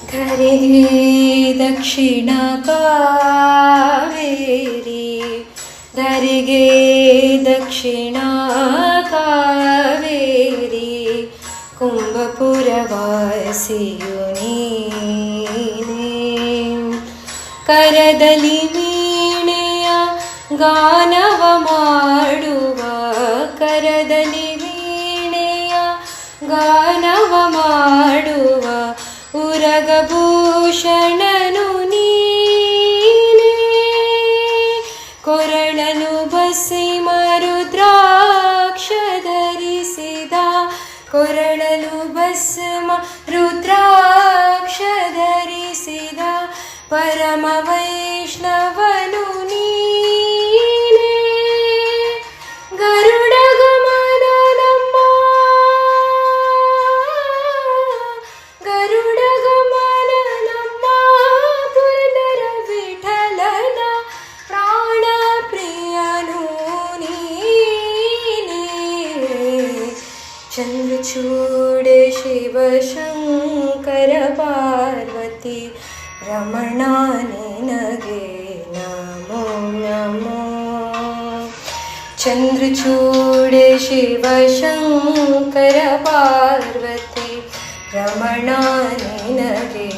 ಧರೆಗೆ ದಕ್ಷಿಣ ಕಾವೇರಿ, ಧರೆಗೆ ದಕ್ಷಿಣ ಕಾವೇರಿ, ಕುಂಭಪುರವಾಸಿಯು ನೀನೇ. ಕರದಲ್ಲಿ ವೀಣೆಯ ಗಾನವ ಮಾಡುವ, ಕರದಲ್ಲಿ ವೀಣೆಯ ಗಾನವ ಮಾಡುವ ಉರಗಭೂಷಣನು ನೀನೇ. ಕೊರಳನು ಭಸ್ಮ ರುದ್ರಾಕ್ಷ ಧರಿಸಿದ, ಕೊರಳನು ಭಸ್ಮ ರುದ್ರಾಕ್ಷ ಧರಿಸಿದ ಪರಮ ವೈಷ್ಣವನು ನೀನೇ. ಗರುಡ ಗಮನ ನಮ್ಮ, ಗರುಡ ಗಮನ ನಮ್ಮ ಪುರಂದರ ವಿಠಲನ ಪ್ರಾಣ ಪ್ರಿಯನು ನೀನೇ. ಚಂದ್ರಚೂಡ ಶಿವ ಶಂಕರ ಪಾರ್ವತಿ ರಮಣ ನಿನಗೆ ನಮೋ ನಮೋ. ಚಂದ್ರಚೂಡ ಶಿವ ಶಂಕರ ಪಾರ್ವತಿ ರಮಣ ನಿನಗೆ